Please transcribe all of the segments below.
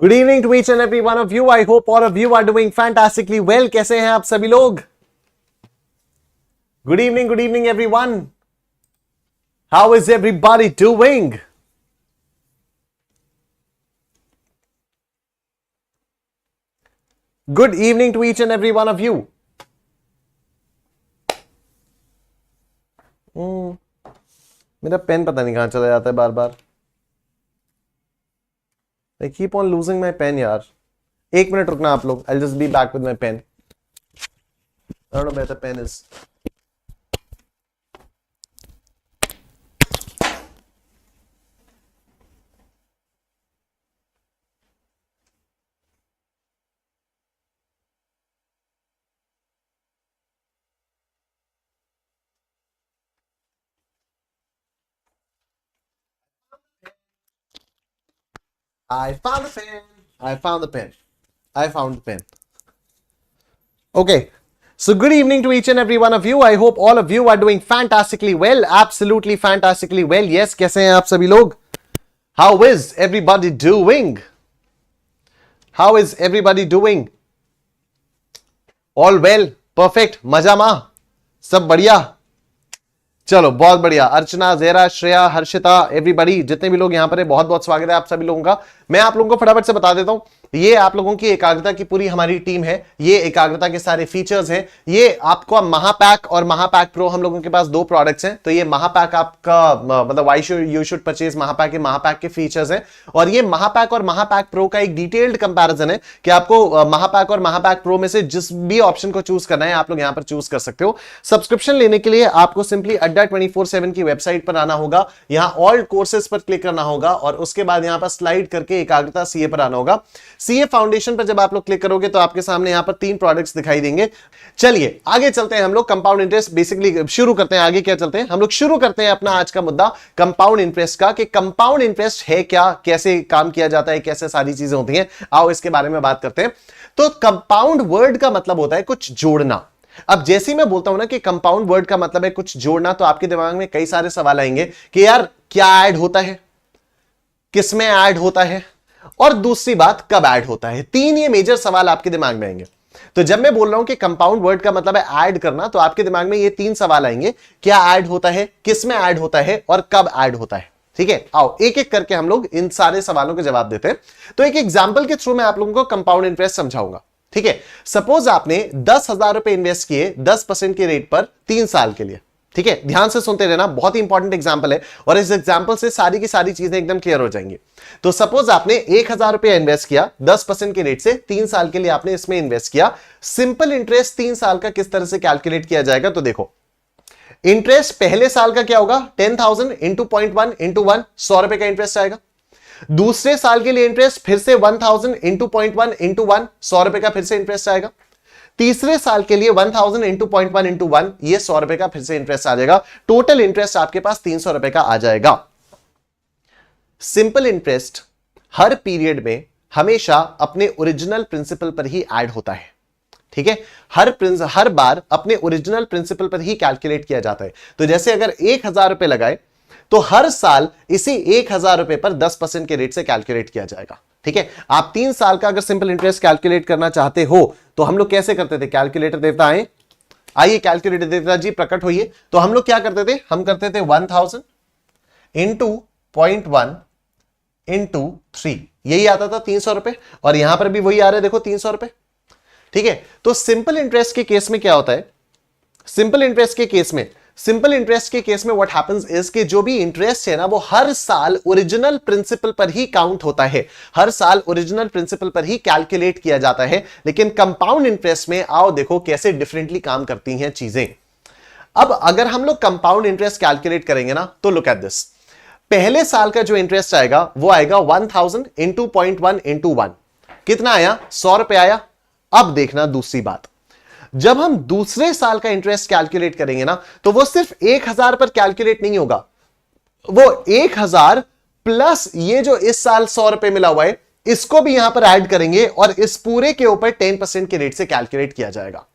Good evening to each and every one of you. I hope all of you are doing fantastically well. कैसे हैं आप सभी लोग? Good evening everyone. How is everybody doing? Good evening to each and every one of you. मेरा pen पता नहीं कहां चला जाता है बार बार. I keep on losing my pen यार. एक मिनट रुकना आप लोग. I'll just be back with my pen. I don't know where the pen is. I found the pen. I found the pen. I found the pen. Okay. So good evening to each and every one of you. I hope all of you are doing fantastically well. Absolutely fantastically well. Yes, कैसे हैं आप सभी लोग? How is everybody doing? How is everybody doing? All well? Perfect? मजा मा? सब बढ़िया? चलो बहुत बढ़िया. अर्चना, जेरा, श्रेया, हर्षिता, एवरीबॉडी, जितने भी लोग यहां पर है, बहुत बहुत स्वागत है आप सभी लोगों का. मैं आप लोगों को फटाफट से बता देता हूं, ये आप लोगों की एकाग्रता की पूरी हमारी टीम है. ये एकाग्रता के सारे फीचर्स हैं. ये आपको महापैक और महापैक प्रो, हम लोगों के पास दो प्रोडक्ट्स हैं. तो ये महापैक आपका मतलब वाई यू शुड परचेज महापैक. ये महापैक के फीचर्स हैं और ये महापैक और महापैक प्रो का एक डिटेल्ड कंपैरिजन है कि आपको महापैक और महापैक प्रो में से जिस भी ऑप्शन को चूज करना है आप लोग यहां पर चूज कर सकते हो. सब्सक्रिप्शन लेने के लिए आपको सिंपली अड्डा 24/7 की वेबसाइट पर आना होगा. यहां ऑल कोर्सेज पर क्लिक करना होगा और उसके बाद यहां पर स्लाइड करके एकाग्रता सीए पर आना होगा. सीए फाउंडेशन पर जब आप लोग क्लिक करोगे तो आपके सामने यहां पर 3 प्रोडक्ट्स दिखाई देंगे. चलिए आगे चलते हैं हम लोग. कंपाउंड इंटरेस्ट बेसिकली शुरू करते हैं. आगे क्या चलते हैं हम लोग, शुरू करते हैं अपना आज का मुद्दा कंपाउंड इंटरेस्ट का, कि कंपाउंड इंटरेस्ट है क्या, कैसे काम किया जाता है, कैसे सारी चीजें होती हैं. आओ इसके बारे में बात करते हैं. तो कंपाउंड वर्ड का मतलब होता है कुछ जोड़ना. अब जैसे ही मैं बोलता हूं ना कि कंपाउंड वर्ड का मतलब है कुछ जोड़ना, तो आपके दिमाग में कई सारे सवाल आएंगे कि यार क्या ऐड होता है, किसमें ऐड होता है, और दूसरी बात कब ऐड होता है. 3 ये मेजर सवाल आपके दिमाग में आएंगे. तो जब मैं बोल रहा हूं कि कंपाउंड वर्ड का मतलब है ऐड करना, तो आपके दिमाग में ये 3 सवाल आएंगे. क्या ऐड होता है, किसमें ऐड होता है, और कब ऐड होता है. ठीक है, आओ एक एक करके हम लोग इन सारे सवालों के जवाब देते हैं. तो एक एग्जांपल के थ्रू मैं आप लोगों को कंपाउंड इंटरेस्ट समझाऊंगा. ठीक है, सपोज आपने 10,000 रुपए इन्वेस्ट किए 10% के रेट पर 3 साल के लिए. ठीक है, ध्यान से सुनते रहना, बहुत ही इंपॉर्टेंट एग्जांपल है और इस एग्जांपल से सारी की सारी चीजें एकदम क्लियर हो जाएंगी. तो सपोज आपने 1,000 रुपए इन्वेस्ट किया 10% के रेट से, 3 साल के लिए आपने इसमें इन्वेस्ट किया. सिंपल इंटरेस्ट 3 साल का किस तरह से कैलकुलेट किया जाएगा, तो देखो इंटरेस्ट पहले साल का क्या होगा, 10,000 इंटू 0.1 इंटू 1, 100 रुपए का इंटरेस्ट आएगा. दूसरे साल के लिए इंटरेस्ट फिर से 1,000 इंटू 0.1 इंटू 1, 100 रुपए का फिर से इंटरेस्ट आएगा. तीसरे साल के लिए 1,000 इंटू 0.1 इंटू 1, ये 100 रुपए का फिर से इंटरेस्ट आ जाएगा. टोटल इंटरेस्ट आपके पास 300 रुपए का आ जाएगा. सिंपल इंटरेस्ट हर पीरियड में हमेशा अपने ओरिजिनल प्रिंसिपल पर ही ऐड होता है. ठीक है, हर बार अपने ओरिजिनल प्रिंसिपल पर ही कैलकुलेट किया जाता है. तो जैसे अगर 1,000 रुपए लगाए तो हर साल इसी 1,000 रुपए पर 10% के रेट से कैलकुलेट किया जाएगा. ठीक है, आप 3 साल का अगर सिंपल इंटरेस्ट कैलकुलेट करना चाहते हो तो हम लोग कैसे करते थे, कैलकुलेटर देवता आए, आइए कैलकुलेटर देवता जी प्रकट होइए. तो हम लोग क्या करते थे, हम करते थे 1,000 इंटू 0.1 इंटू 3, यही आता था 300 रुपए. और यहां पर भी वही आ रहा है, देखो 300 रुपए. ठीक है, तो सिंपल इंटरेस्ट के केस में क्या होता है, सिंपल इंटरेस्ट के केस में व्हाट हैपेंस इज कि जो भी इंटरेस्ट है ना वो हर साल ओरिजिनल प्रिंसिपल पर ही काउंट होता है, हर साल ओरिजिनल प्रिंसिपल पर ही कैलकुलेट किया जाता है. लेकिन कंपाउंड इंटरेस्ट में आओ देखो कैसे डिफरेंटली काम करती हैं चीजें. अब अगर हम लोग कंपाउंड इंटरेस्ट कैलकुलेट करेंगे ना, तो लुक एट दिस. पहले साल का जो इंटरेस्ट आएगा वो आएगा 1,000 इंटू 0.1 इंटू 1, कितना आया, 100 रुपए आया. अब देखना दूसरी बात, जब हम दूसरे साल का इंटरेस्ट कैलकुलेट करेंगे ना, तो वो सिर्फ 1,000 पर कैलकुलेट नहीं होगा, वो 1,000 प्लस ये जो इस साल 100 रुपए मिला हुआ है इसको भी यहां पर ऐड करेंगे और इस पूरे के ऊपर 10% के रेट से कैलकुलेट किया जाएगा.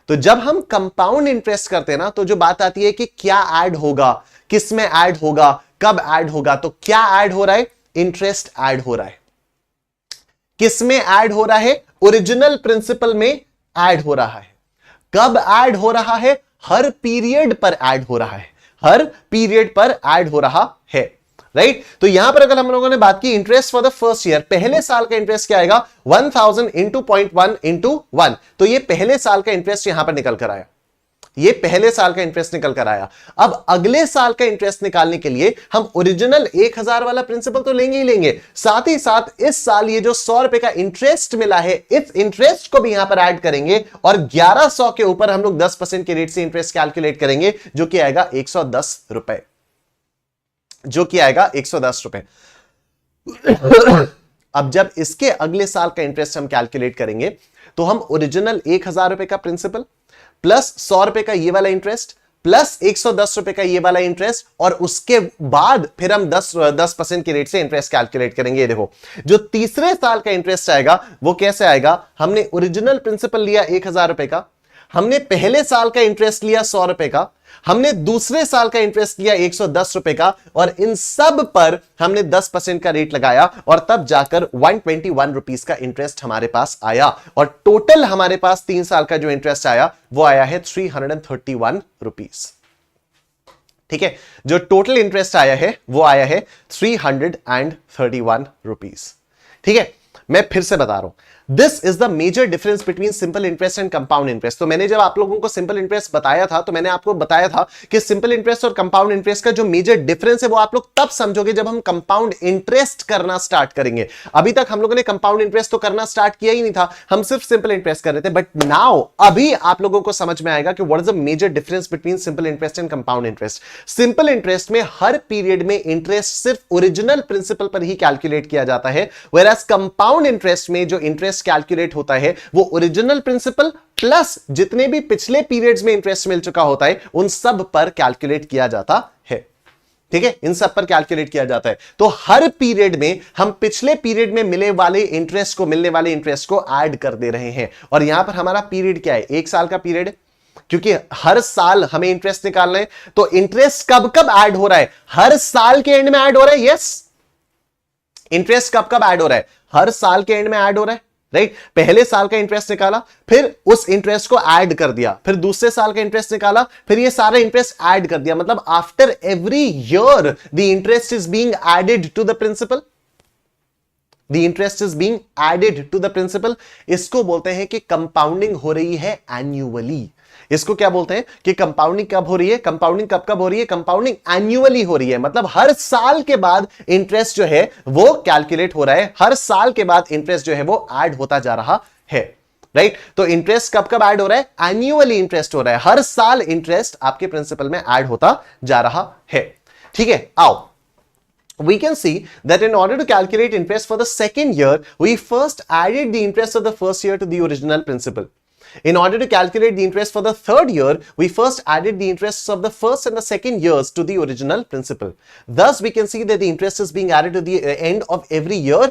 तो जब हम कंपाउंड इंटरेस्ट करते हैं ना, तो जो बात आती है कि क्या ऐड होगा, किसमें ऐड होगा, कब ऐड होगा, तो क्या ऐड हो रहा है, इंटरेस्ट ऐड हो रहा है. किस में ऐड हो रहा है? ओरिजिनल प्रिंसिपल में ऐड हो रहा है। कब ऐड हो रहा है? हर पीरियड पर ऐड हो रहा है, हर पीरियड पर ऐड हो रहा है, राइट? तो यहां पर अगर हम लोगों ने बात की interest for the first year, पहले साल का इंटरेस्ट क्या आएगा? 1000 इंटू 0.1 इंटू 1। तो ये पहले साल का इंटरेस्ट यहां पर निकल कर आया, ये पहले साल का इंटरेस्ट निकल कर आया। अब अगले साल का इंटरेस्ट निकालने के लिए हम ओरिजिनल 1000 वाला प्रिंसिपल तो लेंगे ही लेंगे, साथ ही साथ इस साल ये जो 100 रुपए का इंटरेस्ट मिला है, इस इंटरेस्ट को भी यहां पर ऐड करेंगे और 1100 के ऊपर हम लोग 10% के रेट से इंटरेस्ट कैलकुलेट करेंगे, जो कि आएगा 110 रुपए, जो कि आएगा 110 रुपए। अब जब इसके अगले साल का इंटरेस्ट हम कैलकुलेट करेंगे तो हम ओरिजिनल 1000 रुपए का प्रिंसिपल प्लस 100 रुपए का ये वाला इंटरेस्ट प्लस 110 रुपए का ये वाला इंटरेस्ट, और उसके बाद फिर हम 10% के रेट से इंटरेस्ट कैलकुलेट करेंगे। देखो जो तीसरे साल का इंटरेस्ट आएगा वो कैसे आएगा? हमने ओरिजिनल प्रिंसिपल लिया 1000 रुपए का, हमने पहले साल का इंटरेस्ट लिया 100 रुपए का, हमने दूसरे साल का इंटरेस्ट लिया 110 रुपए का, और इन सब पर हमने 10% का रेट लगाया, और तब जाकर 121 रुपीस का इंटरेस्ट हमारे पास आया। और टोटल हमारे पास 3 साल का जो इंटरेस्ट आया वो आया है 331 रुपीस। ठीक है, जो टोटल इंटरेस्ट आया है वो आया है 331 रुपीस। ठीक है, मैं फिर से बता रहा हूं, this is the major difference between simple interest and compound interest. तो मैंने जब आप लोगों को सिंपल इंटरेस्ट बताया था तो मैंने आपको बताया था कि सिंपल इंटरेस्ट और कंपाउंड इंटरेस्ट का जो मेजर डिफरेंस है वो आप लोग तब समझोगे जब हम कंपाउंड इंटरेस्ट करना स्टार्ट करेंगे। अभी तक हम लोगों ने कंपाउंड इंटरेस्ट तो करना स्टार्ट किया ही नहीं था, हम सिर्फ सिंपल इंटरेस्ट कर रहे थे। बट नाउ अभी आप लोगों को समझ में आएगा कि what is the major difference between simple interest and compound interest. Simple interest में हर पीरियड में इंटरेस्ट सिर्फ ओरिजिनल प्रिंसिपल पर ही कैलकुलेट किया जाता है, व्हेयरएज कंपाउंड इंटरेस्ट में जो इंटरेस्ट कैलकुलेट होता है वो ओरिजिनल प्रिंसिपल प्लस जितने भी पिछले पीरियड्स में इंटरेस्ट मिल चुका होता है उन सब पर कैलकुलेट किया जाता है। ठीक है, इन सब पर कैलकुलेट किया जाता है। तो हर पीरियड में हम पिछले पीरियड में मिलने वाले इंटरेस्ट को ऐड कर दे रहे हैं। और यहां पर हमारा पीरियड क्या है? 1 साल का पीरियड, क्योंकि हर साल हमें इंटरेस्ट निकालना है। तो इंटरेस्ट कब कब ऐड हो रहा है? हर साल के एंड में ऐड हो रहा है। यस, इंटरेस्ट कब कब ऐड हो रहा है? हर साल के एंड में ऐड हो रहा है, राइट? पहले साल का इंटरेस्ट निकाला, फिर उस इंटरेस्ट को ऐड कर दिया, फिर दूसरे साल का इंटरेस्ट निकाला, फिर ये सारा इंटरेस्ट ऐड कर दिया। मतलब after every year the interest is being added to the principal, the interest is being added to the principal. इसको बोलते हैं कि कंपाउंडिंग हो रही है एन्युअली। इसको क्या बोलते हैं कि कंपाउंडिंग कब हो रही है? कंपाउंडिंग कब हो रही है? कंपाउंडिंग एन्युअली हो रही है। मतलब हर साल के बाद इंटरेस्ट जो है वो कैलकुलेट हो रहा है, हर साल के बाद इंटरेस्ट जो है वो ऐड होता जा रहा है, राइट? तो इंटरेस्ट कब कब ऐड हो रहा है? एन्युअली इंटरेस्ट हो रहा है, हर साल इंटरेस्ट आपके प्रिंसिपल में ऐड होता जा रहा है। ठीक है, आओ we can see that in order to calculate interest for the second year, we first added the interest of the first year to the original principal. In order to calculate the interest for the third year, we first added the interests of the first and the second years to the original principal. Thus, we can see that the interest is being added to the end of every year.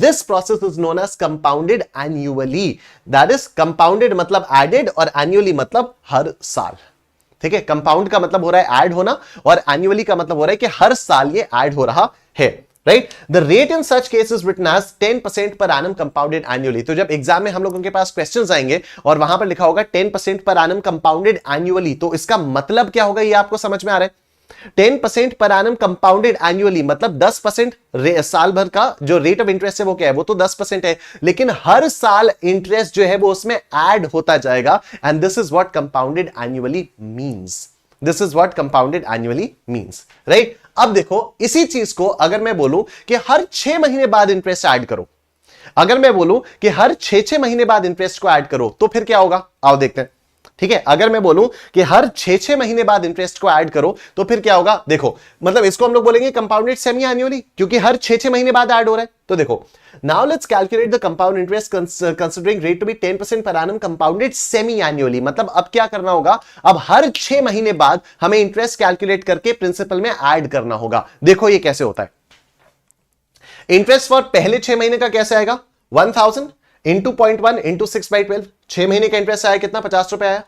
This process is known as compounded annually. That is, compounded मतलब added और annually मतलब हर साल। ठीक है, compound का मतलब हो रहा है ऐड होना और एनुअली का मतलब हो रहा है कि हर साल ये ऐड हो रहा है, right? The rate in such case is written as 10% पर एनम कंपाउंडेड एनुअली। तो जब एग्जाम में हम लोगों के पास क्वेश्चंस आएंगे और वहां पर लिखा होगा 10% पर एनम कंपाउंडेड एनुअली, तो इसका मतलब क्या होगा ये आपको समझ में आ रहा है? 10% पर एनम कंपाउंडेड एनुअली मतलब 10% साल भर का जो रेट ऑफ इंटरेस्ट है वो क्या है? वो तो 10% है, लेकिन हर साल इंटरेस्ट जो है वो उसमें ऐड होता जाएगा। And this is what compounded annually means. This is what compounded annually means, right? अब देखो, इसी चीज को अगर मैं बोलूं कि हर 6 महीने बाद इंटरेस्ट ऐड करो, अगर मैं बोलूं कि हर 6 महीने बाद इंटरेस्ट को ऐड करो, तो फिर क्या होगा? आओ देखते हैं। ठीक है, अगर मैं बोलूं कि हर 6 महीने बाद इंटरेस्ट को ऐड करो तो फिर क्या होगा? देखो, मतलब इसको हम लोग बोलेंगे कंपाउंडेड सेमी एनुअली, क्योंकि हर 6 महीने बाद ऐड हो रहा है। तो देखो, now let's calculate the compound interest considering rate to be 10% पर एनम कंपाउंडेड सेमी एनुअली। मतलब अब क्या करना होगा? अब हर 6 महीने बाद हमें इंटरेस्ट कैलकुलेट करके प्रिंसिपल में ऐड करना होगा। देखो ये कैसे होता है। इंटरेस्ट फॉर पहले 6 महीने का कैसे आएगा? 1000 इंटू 0.1 इंटू 6/12। 6 महीने का इंटरेस्ट आया कितना? 50 रुपए आया।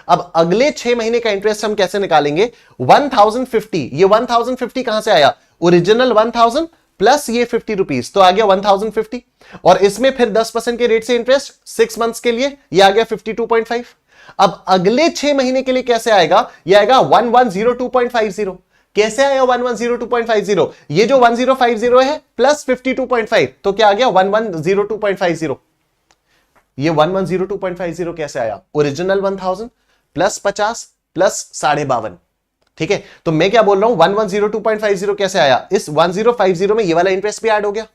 अब अगले 6 महीने का इंटरेस्ट हम कैसे निकालेंगे? 1050। ये 1050 कहां से आया? ओरिजिनल 1000 प्लस ये 50 रुपीज, तो आ गया 1050, और इसमें फिर 10% के रेट से इंटरेस्ट 6 मंथ्स के लिए, ये आ गया 52.5। अब अगले 6 महीने के लिए कैसे आएगा, ये आएगा 1102.50। कैसे आया 1102.50, ये जो 1050 है प्लस 52.5, तो क्या आ गया 1102.50। ये 1102.50 कैसे आया, ओरिजिनल 1000 प्लस 50 प्लस 52.5। ठीक है, तो मैं क्या बोल रहा हूं 1102.50 कैसे आया, इस 1050 में ये वाला इंटरेस्ट भी ऐड हो गया,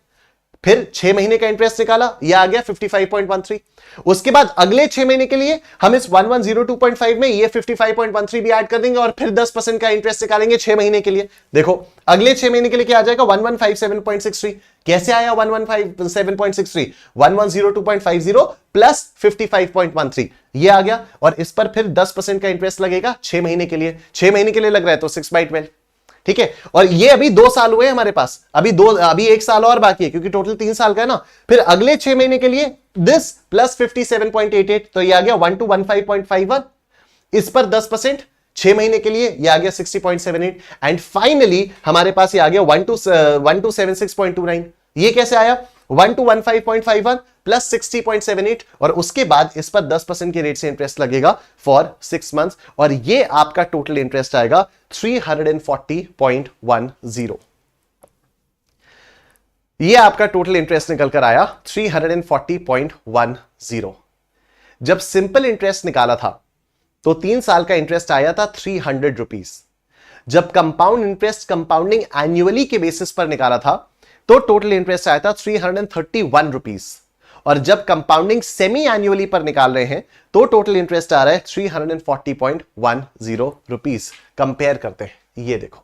फिर 6 महीने का इंटरेस्ट निकाला, ये आ गया 55.13। उसके बाद अगले 6 महीने के लिए हम इस 1102.5 में ये 55.13 भी ऐड कर देंगे और फिर 10% का इंटरेस्ट निकालेंगे 6 महीने के लिए। देखो अगले 6 महीने के लिए क्या आ जाएगा 1157.63। कैसे आया 1157.63, 1102.50 प्लस 55.13 ये आ गया, और इस पर फिर 10% का इंटरेस्ट लगेगा 6 महीने के लिए। 6 महीने के लिए लग रहा है तो 6/12। ठीक है, और ये अभी 2 साल हुए हमारे पास, अभी 1 साल और बाकी है क्योंकि टोटल 3 साल का है ना। फिर अगले 6 महीने के लिए दिस प्लस 57.88, तो ये आ गया 1215.51। इस पर 10% 6 महीने के लिए ये आ गया 60.78, एंड फाइनली हमारे पास ये आ गया 1276.29। ये कैसे आया 1215.51 प्लस 60.78, और उसके बाद इस पर 10% के रेट से इंटरेस्ट लगेगा फॉर 6 मंथ्स, और ये आपका टोटल इंटरेस्ट आएगा 340.10। ये आपका टोटल इंटरेस्ट निकल कर आया 340.10। जब सिंपल इंटरेस्ट निकाला था तो 3 साल का इंटरेस्ट आया था 300 रुपीज। जब कंपाउंड इंटरेस्ट कंपाउंडिंग एनुअली के बेसिस पर निकाला था तो टोटल इंटरेस्ट आया था 331 रुपीज, और जब कंपाउंडिंग सेमी एनुअली पर निकाल रहे हैं तो टोटल इंटरेस्ट आ रहा है 340.10 रुपीज। कंपेयर करते हैं, ये देखो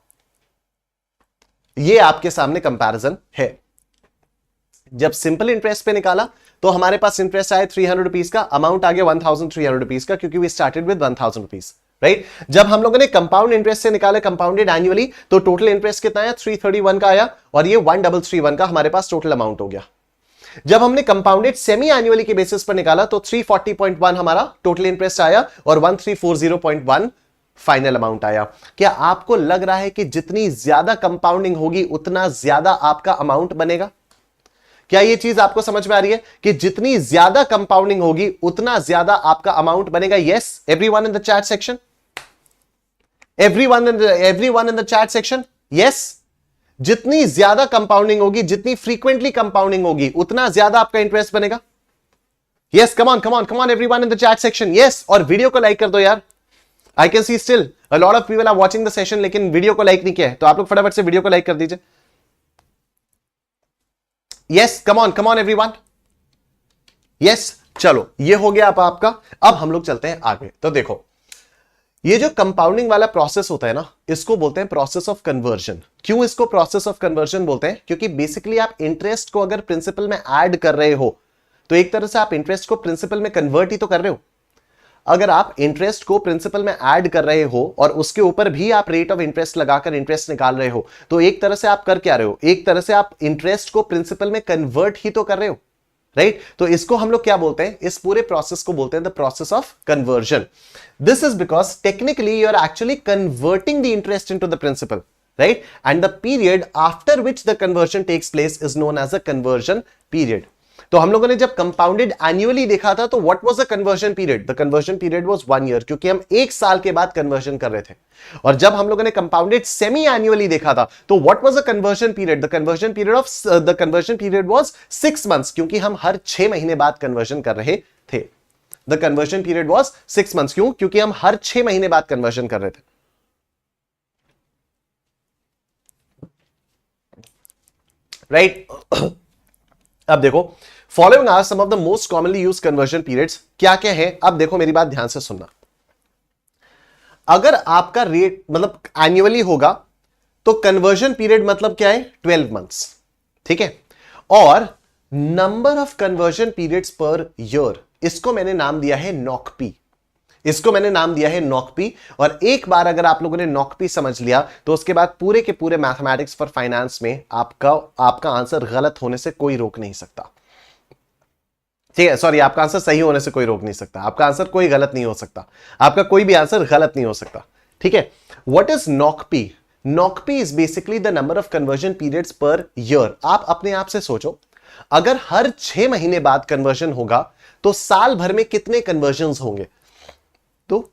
ये आपके सामने कंपैरिजन है। जब सिंपल इंटरेस्ट पे निकाला तो हमारे पास इंटरेस्ट आया 300 रुपीज का, अमाउंट आ गया 1300 रुपीज का क्योंकि we started with 1000 rupees, right. जब हम लोगों ने कंपाउंड इंटरेस्ट से निकाले कंपाउंडेड एनुअली तो टोटल इंटरेस्ट कितना आया 331 का आया, और ये 1331 का हमारे पास टोटल अमाउंट हो गया। जब हमने कंपाउंडेड सेमी एनुअली के बेसिस पर निकाला तो 340.1 हमारा टोटल इंटरेस्ट आया और 1340.1 फाइनल अमाउंट आया। क्या आपको लग रहा है कि जितनी ज्यादा कंपाउंडिंग होगी उतना ज्यादा आपका अमाउंट बनेगा? क्या यह चीज आपको समझ में आ रही है कि जितनी ज्यादा कंपाउंडिंग होगी उतना ज्यादा आपका अमाउंट बनेगा? Yes, everyone in the chat section, everyone in the chat section, yes. जितनी ज्यादा कंपाउंडिंग होगी, जितनी फ्रीक्वेंटली कंपाउंडिंग होगी उतना ज्यादा आपका इंटरेस्ट बनेगा। Yes, come on everyone in the chat section, yes. और वीडियो को लाइक कर दो यार, I can see still a lot of people are watching the session लेकिन वीडियो को लाइक नहीं किया है, तो आप लोग फटाफट से वीडियो को लाइक कर दीजिए। Yes, come on everyone, yes. चलो ये हो गया आपका। अब हम लोग चलते हैं आगे। तो देखो ये जो कंपाउंडिंग वाला प्रोसेस होता है ना, इसको बोलते हैं प्रोसेस ऑफ कन्वर्जन। क्यों इसको प्रोसेस ऑफ कन्वर्जन बोलते हैं? क्योंकि बेसिकली आप इंटरेस्ट को अगर प्रिंसिपल में ऐड कर रहे हो तो एक तरह से आप इंटरेस्ट को प्रिंसिपल में कन्वर्ट ही तो कर रहे हो। अगर आप इंटरेस्ट को प्रिंसिपल में ऐड कर रहे हो और उसके ऊपर भी आप रेट ऑफ इंटरेस्ट लगाकर इंटरेस्ट निकाल रहे हो तो एक तरह से आप कर क्या रहे हो? एक तरह से आप इंटरेस्ट को प्रिंसिपल में कन्वर्ट ही तो कर रहे हो, राइट। तो इसको हम लोग क्या बोलते हैं? इस पूरे प्रोसेस को बोलते हैं the process of conversion. This is because technically you are actually converting the interest into the principal, right, and the period after which the conversion takes place is known as a conversion period. तो हम लोगों ने जब compounded annually देखा था तो what was the conversion period? The conversion period was 1 year, क्योंकि हम 1 साल के बाद कन्वर्जन कर रहे थे। और जब हम लोगों ने कंपाउंडेड सेमी एनुअली देखा था तो what was the conversion period? The conversion period was 6 months, क्योंकि हम हर 6 महीने बाद कन्वर्जन कर रहे थे। The conversion period was 6 months. क्यों? क्योंकि हम हर 6 महीने बाद कन्वर्जन कर रहे थे, राइट। अब देखो following are some of the most commonly use conversion periods. क्या क्या है? अब देखो मेरी बात ध्यान से सुनना। अगर आपका रेट मतलब एनुअली होगा तो कन्वर्जन पीरियड मतलब क्या है? 12 मंथ्स, ठीक है। और number of conversion periods per year, इसको मैंने नाम दिया है नॉकपी। और एक बार अगर आप लोगों ने नॉकपी समझ लिया तो उसके बाद पूरे के पूरे मैथमेटिक्स फॉर फाइनेंस में आपका आंसर गलत होने से कोई रोक नहीं सकता, ठीक है। सॉरी, आपका आंसर सही होने से कोई रोक नहीं सकता, आपका आंसर कोई गलत नहीं हो सकता, आपका कोई भी आंसर गलत नहीं हो सकता, ठीक है। What is NOCP? NOCP is basically the number of conversion periods per year. आप अपने आप से सोचो, अगर हर 6 महीने बाद कन्वर्जन होगा तो साल भर में कितने कन्वर्जन होंगे? तो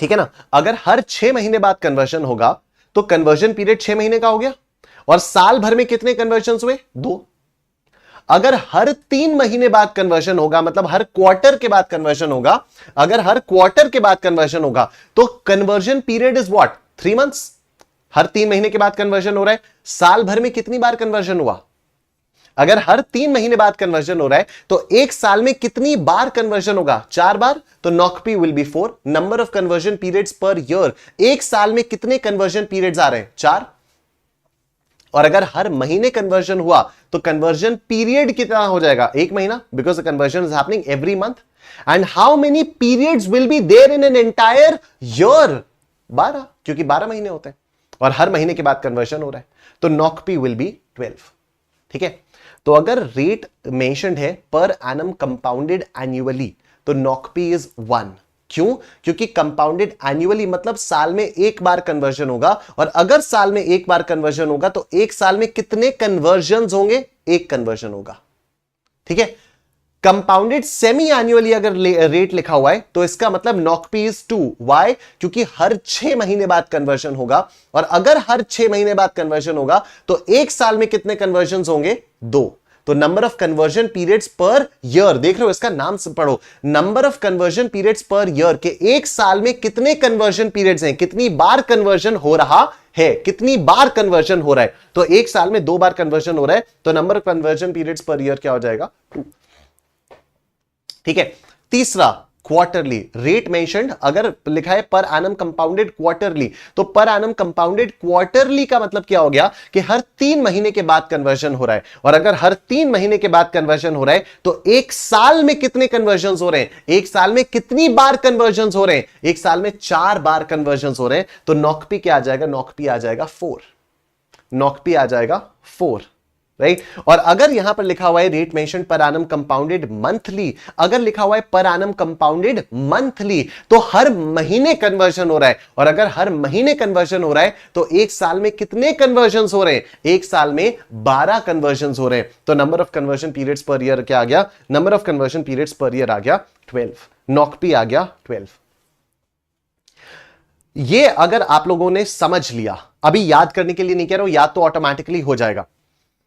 ठीक है ना, अगर हर 6 महीने बाद कन्वर्जन होगा तो कन्वर्जन पीरियड 6 महीने का हो गया, और साल भर में कितने कन्वर्जन हुए? 2। अगर हर 3 महीने बाद कन्वर्जन होगा, मतलब हर क्वार्टर के बाद कन्वर्जन होगा, अगर हर क्वार्टर के बाद कन्वर्जन होगा तो conversion period is what? 3 months. हर 3 महीने के बाद कन्वर्जन हो रहा है, साल भर में कितनी बार कन्वर्जन हुआ? अगर हर 3 महीने बाद कन्वर्जन हो रहा है तो एक साल में कितनी बार कन्वर्जन होगा? 4 बार। तो NOCP will be 4। Number of conversion periods per year, एक साल में कितने कन्वर्जन पीरियड्स आ रहे हैं? 4। और अगर हर महीने कन्वर्जन हुआ तो कन्वर्जन पीरियड कितना हो जाएगा? 1 महीना, because the conversion is happening every month. And how many periods will be there in an entire year? 12, क्योंकि 12 महीने होते हैं और हर महीने के बाद कन्वर्जन हो रहा है, तो नॉकपी विल बी 12। ठीक है, तो अगर रेट मेंशन्ड है पर एनम कंपाउंडेड एन्युअली तो नॉकपी इज 1। क्यों? क्योंकि कंपाउंडेड एन्युअली मतलब साल में एक बार कन्वर्जन होगा, और अगर साल में एक बार कन्वर्जन होगा तो एक साल में कितने कन्वर्जन होंगे? एक कन्वर्जन होगा। ठीक है, कंपाउंडेड सेमी एन्युअली अगर रेट लिखा हुआ है तो इसका मतलब नॉकपी इज 2। वाई? क्योंकि हर 6 महीने बाद कन्वर्जन होगा, और अगर हर 6 महीने बाद कन्वर्जन होगा तो एक साल में कितने कन्वर्जन होंगे? 2। तो number of conversion periods per year, देख रहे हो इसका नाम से पढ़ो, number of conversion periods per year, के एक साल में कितने कन्वर्जन पीरियड्स हैं, कितनी बार कन्वर्जन हो रहा है, कितनी बार कन्वर्जन हो रहा है। तो एक साल में 2 बार कन्वर्जन हो रहा है, तो number of conversion periods per year क्या हो जाएगा? 2। ठीक है, तीसरा क्वार्टरली रेट मेंशन्ड, अगर लिखा है पर एनम कंपाउंडेड क्वार्टरली, तो पर एनम कंपाउंडेड क्वार्टरली का मतलब क्या हो गया कि हर 3 महीने के बाद कन्वर्जन हो रहा है, और अगर हर 3 महीने के बाद कन्वर्जन हो रहा है तो एक साल में कितने कन्वर्जन हो रहे हैं? एक साल में कितनी बार कन्वर्जन हो रहे हैं? एक साल में 4 बार कन्वर्जन हो रहे हैं। तो नॉकपी क्या आ जाएगा? नॉकपी आ जाएगा 4। नॉकपी आ जाएगा 4, राइट। और अगर यहां पर लिखा हुआ है rate mention per annum compounded monthly, अगर लिखा हुआ है पर एनम कंपाउंडेड मंथली तो हर महीने कन्वर्जन हो रहा है, और अगर हर महीने कन्वर्जन हो रहा है तो एक साल में कितने कन्वर्जन हो रहे हैं? एक साल में 12 कन्वर्जन हो रहे हैं। तो number of conversion periods per year क्या आ गया? Number of conversion periods per year आ गया 12। नॉकपी आ गया 12। ये अगर आप लोगों ने समझ लिया, अभी याद करने के लिए नहीं कह रहा हूं, याद तो ऑटोमेटिकली हो जाएगा,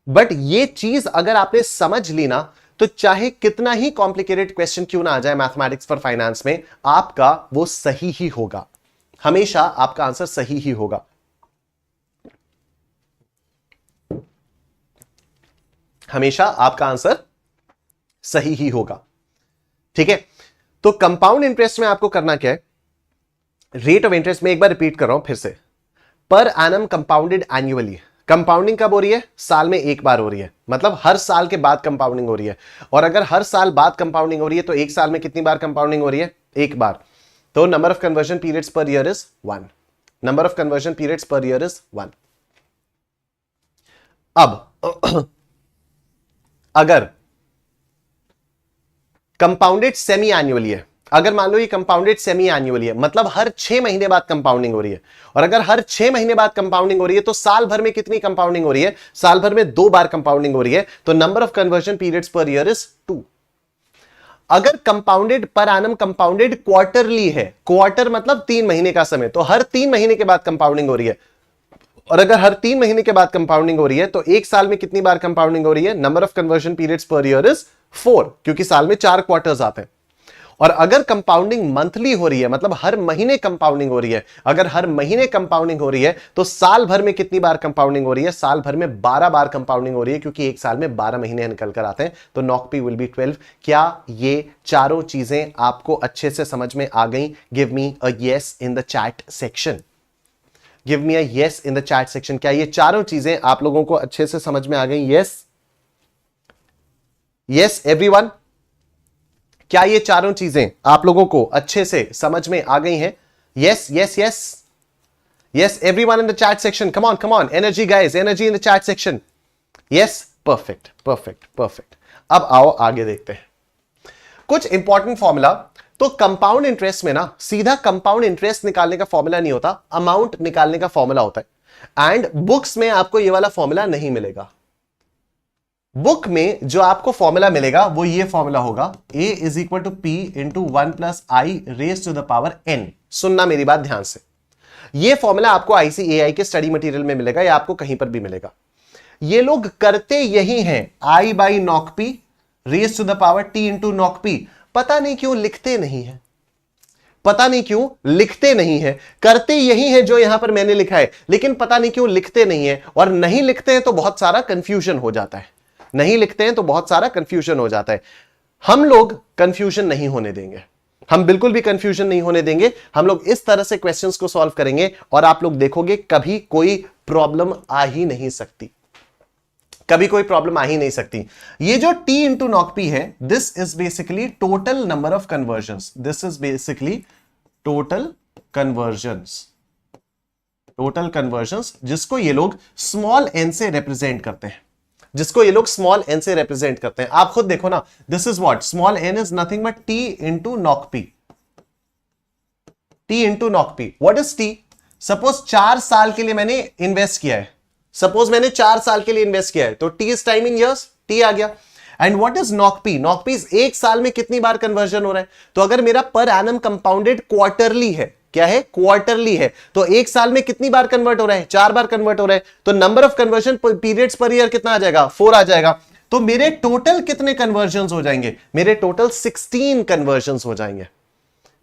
बट ये चीज अगर आपने समझ ली ना तो चाहे कितना ही कॉम्प्लिकेटेड क्वेश्चन क्यों ना आ जाए मैथमेटिक्स फॉर फाइनेंस में, आपका वो सही ही होगा। हमेशा आपका आंसर सही ही होगा। हमेशा आपका आंसर सही ही होगा। ठीक है, तो कंपाउंड इंटरेस्ट में आपको करना क्या है? रेट ऑफ इंटरेस्ट में एक बार रिपीट कर रहा हूं फिर से, per annum compounded annually. Compounding कब हो रही है? साल में एक बार हो रही है, मतलब हर साल के बाद कंपाउंडिंग हो रही है। और अगर हर साल बाद कंपाउंडिंग हो रही है तो एक साल में कितनी बार कंपाउंडिंग हो रही है? एक बार। तो number of conversion periods per year is 1। Number of conversion periods per year is 1। अब अगर कंपाउंडेड सेमी एन्युअली है, अगर मान लो ये कंपाउंडेड सेमी एन्युअली है, मतलब हर 6 महीने बाद कंपाउंडिंग हो रही है, और अगर हर 6 महीने बाद कंपाउंडिंग हो रही है तो साल भर में कितनी कंपाउंडिंग हो रही है? साल भर में 2 बार कंपाउंडिंग हो रही है। तो number of conversion periods per year is 2। अगर compounded per annum compounded quarterly है, क्वार्टर मतलब 3 महीने का समय, तो हर 3 महीने के बाद कंपाउंडिंग हो रही है, और अगर हर 3 महीने के बाद कंपाउंडिंग हो रही है तो एक साल में कितनी बार कंपाउंडिंग हो रही है? Number of conversion periods per year is 4, क्योंकि साल में 4 क्वार्टर्स आते हैं। और अगर कंपाउंडिंग मंथली हो रही है, मतलब हर महीने कंपाउंडिंग हो रही है, अगर हर महीने कंपाउंडिंग हो रही है तो साल भर में कितनी बार कंपाउंडिंग हो रही है? साल भर में 12 बार कंपाउंडिंग हो रही है, क्योंकि एक साल में 12 महीने निकल कर आते हैं। तो नॉकपी विल बी 12। क्या ये चारों चीजें आपको अच्छे से समझ में आ गई? Give me a yes in the chat section. Give me a yes in the chat section. क्या ये चारों चीजें आप लोगों को अच्छे से समझ में आ गई? Yes, yes everyone. क्या ये चारों चीजें आप लोगों को अच्छे से समझ में आ गई हैं? Yes yes yes yes everyone in the chat section. Come on come on, energy guys, energy in the chat section. Yes, perfect perfect perfect. अब आओ आगे देखते हैं कुछ इंपॉर्टेंट फॉर्मूला तो कंपाउंड इंटरेस्ट में ना सीधा कंपाउंड इंटरेस्ट निकालने का फॉर्मूला नहीं होता, अमाउंट निकालने का फॉर्मूला होता है। एंड बुक्स में आपको ये वाला फॉर्मूला नहीं मिलेगा। बुक में जो आपको फॉर्मूला मिलेगा वो ये फॉर्मूला होगा, a is equal to P into 1 plus I raise to the power n। सुनना मेरी बात ध्यान से, ये फॉर्मूला आपको आईसीएआई के स्टडी मटेरियल में मिलेगा या आपको कहीं पर भी मिलेगा। ये लोग करते यही हैं, I by knock P raise to the power T into knock P. पता नहीं क्यों लिखते नहीं है, पता नहीं क्यों लिखते नहीं है, करते यही है जो यहां पर मैंने लिखा है, लेकिन पता नहीं क्यों लिखते नहीं है। और नहीं लिखते हैं तो बहुत सारा कंफ्यूजन हो जाता है, नहीं लिखते हैं तो बहुत सारा कंफ्यूजन हो जाता है। हम लोग कंफ्यूजन नहीं होने देंगे, हम बिल्कुल भी कंफ्यूजन नहीं होने देंगे। हम लोग इस तरह से क्वेश्चंस को सॉल्व करेंगे और आप लोग देखोगे कभी कोई प्रॉब्लम आ ही नहीं सकती, कभी कोई प्रॉब्लम आ ही नहीं सकती। ये जो t इंटू नॉक पी है, this is basically total number of convergence, this is basically total convergence, total convergence जिसको ये लोग स्मॉल n से रिप्रेजेंट करते हैं, जिसको ये लोग स्मॉल n से रिप्रेजेंट करते हैं। आप खुद देखो ना, this is what, small n is nothing but t into knock P, t into knock P. What is t? Suppose 4 साल के लिए मैंने इन्वेस्ट किया है, सपोज मैंने 4 साल के लिए इन्वेस्ट किया है, तो t is time in years, t आ गया। And what is knock P? Knock P एक साल में कितनी बार कन्वर्जन हो रहा है। तो अगर मेरा पर एनम कंपाउंडेड क्वार्टरली है, क्या है, क्वार्टरली है, तो एक साल में कितनी बार कन्वर्ट हो रहा है, 4 बार कन्वर्ट हो रहा है। तो number of conversion periods per year कितना आ जाएगा, 4 आ जाएगा। तो मेरे टोटल कितने कन्वर्जन हो जाएंगे, मेरे टोटल 16 कन्वर्जन हो जाएंगे।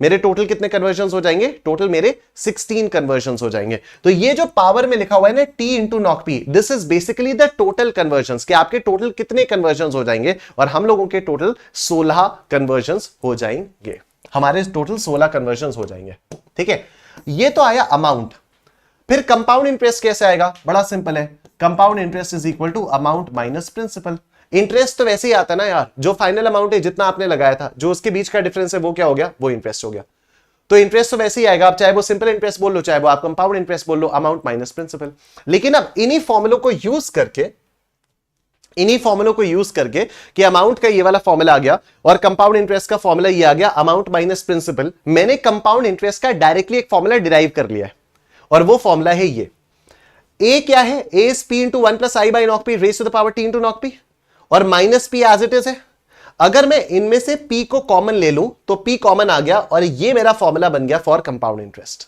मेरे टोटल कितने कन्वर्जन हो जाएंगे, टोटल मेरे 16 कन्वर्जन हो जाएंगे। तो ये जो पावर में लिखा हुआ है ना t into knock P, this is basically the total conversion, कि आपके टोटल कितने कन्वर्जन हो जाएंगे। और हम लोगों के टोटल 16 कन्वर्जन हो जाएंगे, हमारे टोटल 16 कन्वर्जन हो जाएंगे। ठीक है, ये तो आया अमाउंट। फिर कंपाउंड इंटरेस्ट कैसे आएगा, बड़ा सिंपल है, compound interest is equal to amount minus principal. Interest तो वैसे ही आता है ना यार, जो फाइनल अमाउंट है जितना आपने लगाया था, जो उसके बीच का डिफरेंस है वो क्या हो गया, वो इंटरेस्ट हो गया। तो इंटरेस्ट तो वैसे ही आएगा, आप चाहे वो सिंपल इंटरेस्ट बोल लो, चाहे वो आप कंपाउंड इंटरेस्ट बोल लो, अमाउंट माइनस प्रिंसिपल। लेकिन अब इन्हीं फॉर्मूलों को यूज करके, इन्हीं फॉर्मूलों को यूज करके कि अमाउंट का ये वाला फॉर्मूला आ गया और कंपाउंड इंटरेस्ट का फॉर्मूला ये आ गया, अमाउंट माइनस प्रिंसिपल। मैंने कंपाउंड इंटरेस्ट का डायरेक्टली एक फॉर्मूला डिराइव कर लिया है और वो फॉर्मूला है ये। ए क्या है, A is P into 1 plus I by knock P raise to the power T into knock P, और minus P as it is है। अगर मैं इनमें से p को कॉमन ले लूं तो p कॉमन आ गया और ये मेरा फॉर्मूला बन गया फॉर कंपाउंड इंटरेस्ट,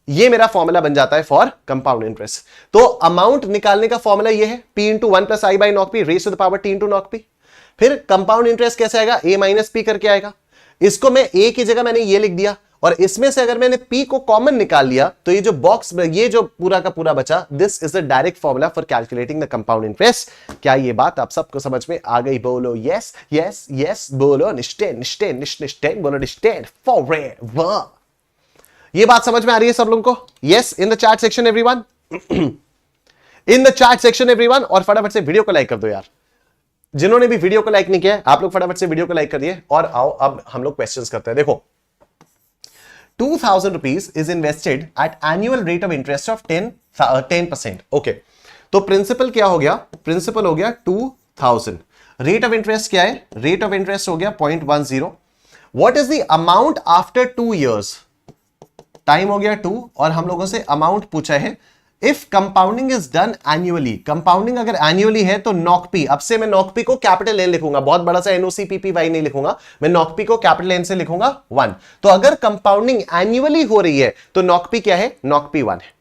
ये मेरा फॉर्मूला बन जाता है फॉर कंपाउंड इंटरेस्ट। तो अमाउंट निकालने का फॉर्मूला ये है, p into 1 plus I by knock P raise to the power t into knock P. फिर कंपाउंड इंटरेस्ट कैसे आएगा, a माइनस p करके आएगा। इसको मैं a की जगह मैंने ये लिख दिया और इसमें से अगर मैंने p को कॉमन निकाल लिया तो ये जो बॉक्स में ये जो पूरा का पूरा बचा, this is the direct formula for calculating the compound interest. क्या ये बात आप सबको समझ में आ गई? बोलो यस यस यस, बोलो निश्चय निश्चय निश्चय, बोलो निश्चय फॉरएवर। ये बात समझ में आ रही है सब लोगों को? Yes, in the chat section everyone, in the chat section everyone. और फटाफट से वीडियो को लाइक कर दो यार, जिन्होंने भी वीडियो को लाइक नहीं किया आप लोग फटाफट से वीडियो को लाइक कर दिए। और आओ अब हम लोग क्वेश्चंस करते हैं। देखो, 2000 rupees is invested at annual rate of interest of 10%. Okay, तो प्रिंसिपल क्या हो गया, प्रिंसिपल हो गया 2000, रेट ऑफ इंटरेस्ट क्या है, रेट ऑफ इंटरेस्ट हो गया 0.10। What is the amount after 2 years, time हो गया 2 और हम लोगों से अमाउंट पूछा है। If compounding is done annually, compounding अगर एनुअली है तो नॉक पी, अब से मैं नॉक पी को कैपिटल एन लिखूंगा, बहुत बड़ा सा NOCPPY नहीं लिखूंगा, मैं नॉक पी को कैपिटल एन से लिखूंगा 1। तो अगर कंपाउंडिंग एनुअली हो रही है तो नॉक पी क्या है, नॉक पी 1 है।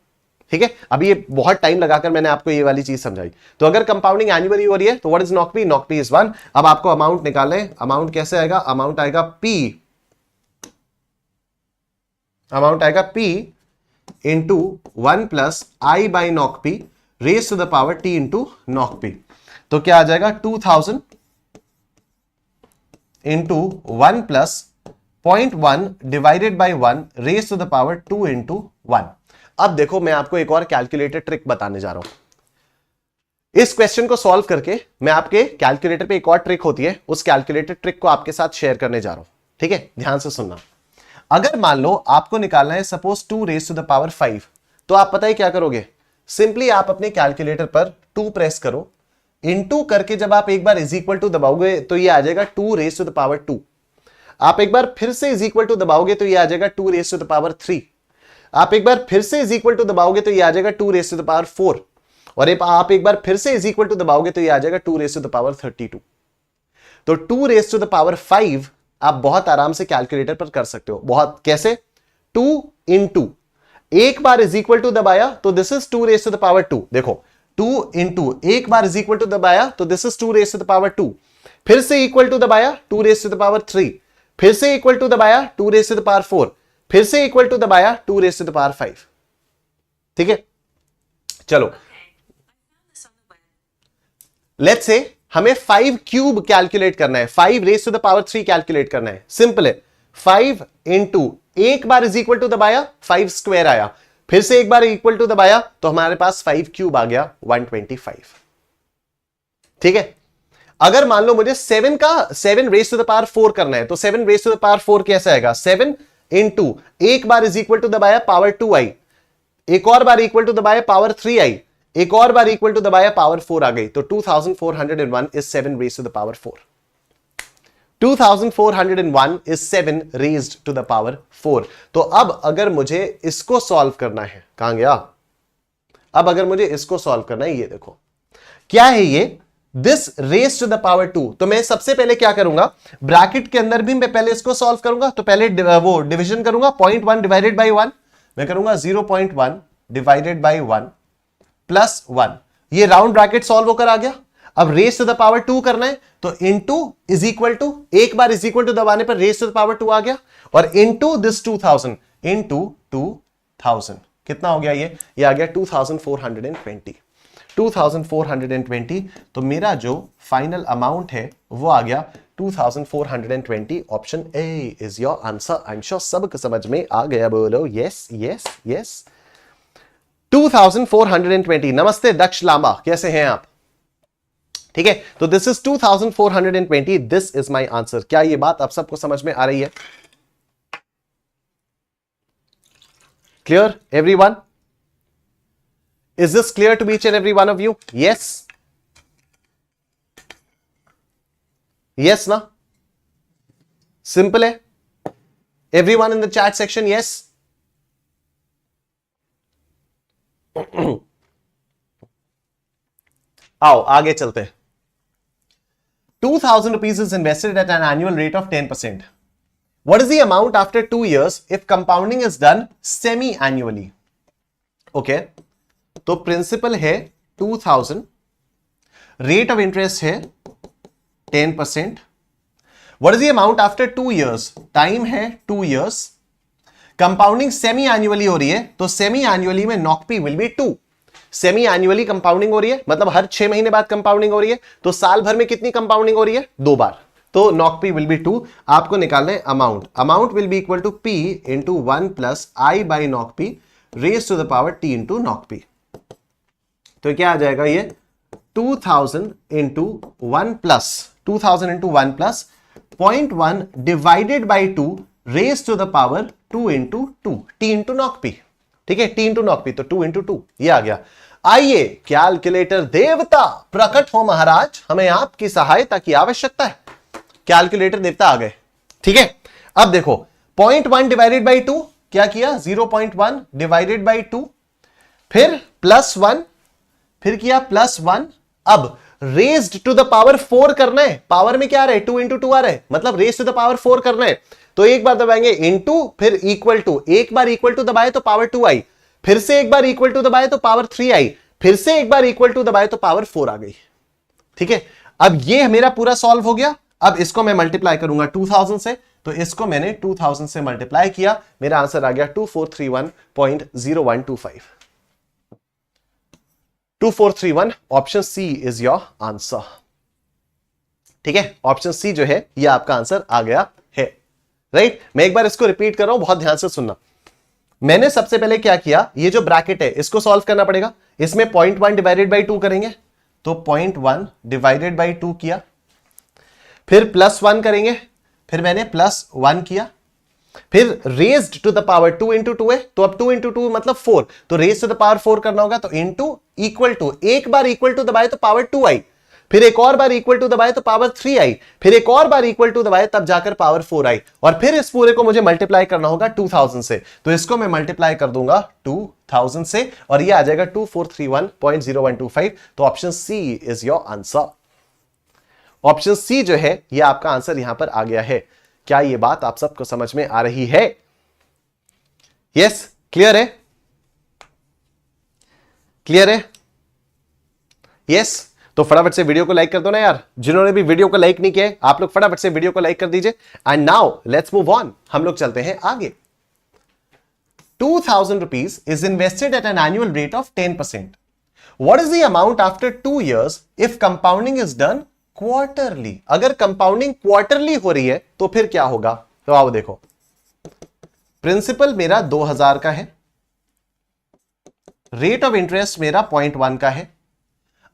ठीक है, अभी ये बहुत टाइम लगाकर मैंने आपको ये वाली चीज समझाई। तो अगर कंपाउंडिंग एनुअली हो रही है तो what is knock P, knock P is 1। अब आपको अमाउंट निकालना है, अमाउंट कैसे आएगा, अमाउंट आएगा पी, अमाउंट आएगा p into 1 plus I by knock P raise to the power t into knock P. तो क्या आ जाएगा, 2000 into 1 plus 0.1 divided by 1 raise to the power 2 into 1। अब देखो, मैं आपको एक और कैलकुलेटर ट्रिक बताने जा रहा हूं। इस क्वेश्चन को सॉल्व करके मैं आपके कैलकुलेटर पे एक और ट्रिक होती है, उस कैलकुलेटर ट्रिक को आपके साथ शेयर करने जा रहा हूं। ठीक है, ध्यान से सुनना। अगर मान लो आपको निकालना है suppose 2 raise to the power 5, तो आप पता है क्या करोगे, सिंपली आप अपने कैलकुलेटर पर 2 प्रेस करो, इनटू करके जब आप एक बार इज इक्वल टू दबाओगे तो ये आ जाएगा 2 रेज टू द पावर 2। आप एक बार फिर से इज इक्वल टू दबाओगे तो ये आ जाएगा 2 रेज टू द पावर 3। आप एक बार फिर से इज इक्वल टू दबाओगे तो ये आ जाएगा 2 रेज टू द पावर 4। और आप एक बार फिर से इज इक्वल टू दबाओगे तो ये आ जाएगा 2 रेज टू द पावर 32। तो 2 रेज टू द पावर 5 आप बहुत आराम से कैलकुलेटर पर कर सकते हो। बहुत कैसे? 2 इंटू एक बार इज इक्वल टू दबाया तो this is 2 raise to the power 2। देखो 2 इंटू एक बार इज इक्वल टू दबाया तो this is 2 raise to the power 2। फिर से इक्वल टू दबाया 2 रेज टू द पावर 3। फिर से इक्वल टू दबाया 2 रेज टू द पावर 4। फिर से इक्वल टू दबाया 2 रेज टू द पावर 5। ठीक है, चलो लेट्स से हमें 5 क्यूब कैलकुलेट करना है, 5 raise to the power 3 calculate करना है। सिंपल है, 5 इंटू एक बार इज इक्वल टू दबाया 5 स्क्वायर आया, फिर से एक बार इक्वल टू दबाया तो हमारे पास 5 क्यूब आ गया 125। ठीक है, अगर मान लो मुझे 7 रेज टू द पावर 4 करना है तो 7 रेज टू द पावर 4 कैसे आएगा? 7 इंटू एक बार इज इक्वल टू दबाया पावर 2 आई, एक और बार इक्वल टू दबाया पावर 3 आई, एक और बार इक्वल टू दबाया पावर 4 आ गई। तो 2401 is 7 raise to the power 4। 2401 is 7 raised to the power 4। तो अब अगर मुझे इसको सॉल्व करना है, कहां गया? अब अगर मुझे इसको सॉल्व करना है, ये देखो क्या है ये, this raise to the power 2। तो मैं सबसे पहले क्या करूंगा, ब्रैकेट के अंदर भी मैं पहले इसको सॉल्व करूंगा। तो पहले वो डिवीजन करूंगा, 0.1 डिवाइडेड बाई 1 मैं करूंगा 0.1 डिवाइडेड बाई 1 प्लस 1। ये राउंड ब्रैकेट सॉल्व होकर आ गया। अब रेज टू द पावर 2 करना है तो इनटू इज इक्वल टू, एक बार इज इक्वल टू दबाने पर रेज टू द पावर 2 आ गया, और इनटू दिस 2000 इनटू 2000 कितना हो गया? ये आ गया 2420। 2420। तो मेरा जो फाइनल अमाउंट है वो आ गया 2420। Option A is your answer. I am sure सबको समझ में आ गया, बोलो यस यस यस। 2420। नमस्ते दक्ष लांबा, कैसे हैं आप? ठीक है, तो this is 2420, this is my answer. क्या ये बात आप सबको समझ में आ रही है? Clear everyone? Is this clear to each and every one of you? Yes? Yes ना? Simple है? Everyone in the chat section, yes? आओ आगे चलते हैं। 2000 rupees is invested at an annual rate of 10%. What is the amount after 2 years if compounding is done semi-annually? Okay. तो principal है 2000, rate of interest है 10%। What is the amount after 2 years? Time है 2 years. Compounding semi annually हो रही है, तो semi annually में NOCP will be 2। Semi annually compounding हो रही है, मतलब हर 6 महीने बाद कंपाउंडिंग हो रही है, तो साल भर में कितनी कंपाउंडिंग हो रही है? 2 बार। तो नॉकपी विल बी 2। आपको निकालना है amount. Amount will be equal to P into 1 plus I by NOCP raise to the power T into NOCP. तो क्या आ जाएगा ये 2000 into 1 plus 2000 into 1 plus 0.1 divided by 2 raise to the power 2 into 2 T into NOCP. ठीक है, T into NOCP, तो 2 into 2 ये आ गया। आइए कैलकुलेटर देवता प्रकट हो महाराज, हमें आपकी सहायता की आवश्यकता है। कैलकुलेटर देवता आ गए। ठीक है, अब देखो 0.1 डिवाइडेड बाई 2 क्या किया? 0.1 डिवाइडेड बाई 2, फिर प्लस 1, फिर किया प्लस 1। अब रेज्ड टू द पावर 4 करना है। पावर में क्या आ रहा है? 2 इंटू 2 आ रहा है, मतलब रेज टू द पावर 4 करना है। तो एक बार दबाएंगे इंटू, फिर इक्वल टू, एक बार इक्वल टू दबाए तो पावर 2 आई, फिर से एक बार इक्वल टू दबाए तो पावर 3 आई, फिर से एक बार इक्वल टू दबाए तो पावर 4 आ गई। ठीक है, अब ये मेरा पूरा सॉल्व हो गया। अब इसको मैं मल्टीप्लाई करूंगा 2000 से, तो इसको मैंने 2000 से मल्टीप्लाई किया, मेरा आंसर आ गया 2431.0125। 2431, option C is your answer. ठीक है, ऑप्शन सी जो है ये आपका आंसर आ गया है। राइट, मैं एक बार इसको रिपीट कर रहा हूं, बहुत ध्यान से सुनना। मैंने सबसे पहले क्या किया, ये जो ब्रैकेट है इसको सॉल्व करना पड़ेगा। इसमें 0.1 डिवाइडेड बाई 2 करेंगे, तो 0.1 डिवाइडेड बाई 2 किया, फिर प्लस 1 करेंगे, फिर मैंने प्लस 1 किया, फिर raised to the power 2 into 2 है, तो अब 2 इंटू 2 मतलब 4, तो रेज टू द पावर 4 करना होगा, तो इंटू इक्वल टू, एक बार इक्वल टू दबाए तो पावर 2 आई, फिर एक और बार इक्वल टू दबाए तो पावर 3 आई, फिर एक और बार इक्वल टू दबाए तब जाकर पावर 4 आई, और फिर इस पूरे को मुझे मल्टीप्लाई करना होगा 2000 से, तो इसको मैं मल्टीप्लाई कर दूंगा 2000 से और ये आ जाएगा 2431.0125। तो option C is your answer. Option C जो है ये आपका आंसर यहां पर आ गया है। क्या ये बात आप सबको समझ में आ रही है? यस, क्लियर है? क्लियर है? यस, तो फटाफट से वीडियो को लाइक कर दो ना यार। जिन्होंने भी वीडियो को लाइक नहीं किया आप लोग फटाफट से वीडियो को लाइक कर दीजिए। And now let's move on, हम लोग चलते हैं आगे। 2000 rupees is invested at an annual rate of 10%. What is the amount after 2 years if compounding is done quarterly? अगर कंपाउंडिंग क्वार्टरली हो रही है तो फिर क्या होगा? तो आओ देखो, प्रिंसिपल मेरा 2000 का है, रेट ऑफ इंटरेस्ट मेरा 0.1 का है,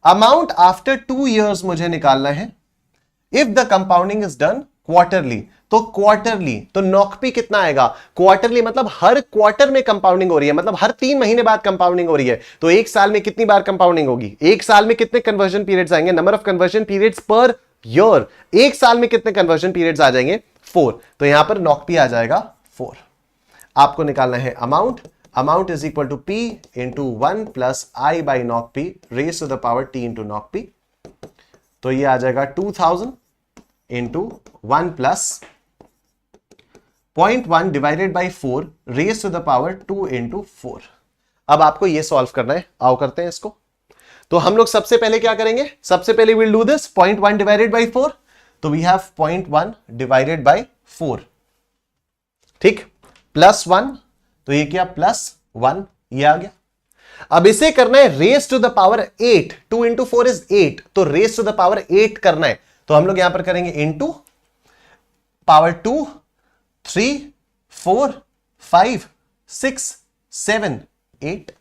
अमाउंट आफ्टर 2 years मुझे निकालना है। If the compounding is done quarterly, तो क्वार्टरली तो नॉकपी कितना आएगा? क्वार्टरली मतलब हर क्वार्टर में कंपाउंडिंग हो रही है, मतलब हर 3 महीने बाद कंपाउंडिंग हो रही है। तो एक साल में कितनी बार कंपाउंडिंग होगी? एक साल में कितने कन्वर्जन पीरियड्स आएंगे? Number of conversion periods per year. एक साल में कितने कन्वर्जन पीरियड्स आ जाएंगे? 4। तो यहां पर नॉकपी आ जाएगा 4। आपको निकालना है amount. Amount is equal to P into 1 plus I by knock P raise to the power T into knock P. तो ये आ जाएगा 2000 into 1 plus 0.1 divided by 4 raise to the power 2 into 4। अब आपको ये सॉल्व करना है, आओ करते हैं इसको। तो हम लोग सबसे पहले क्या करेंगे? सबसे पहले will do this 0.1 divided by 4, तो वी हैव 0.1 डिवाइडेड बाई 4, ठीक, प्लस 1, तो ये क्या प्लस 1, ये आ गया। अब इसे करना है raise to the power 8, 2 into 4 is 8, तो रेज टू द पावर 8 करना है, तो हम लोग यहां पर करेंगे इंटू पावर 2, 3, 4, 5, 6, 7, 8,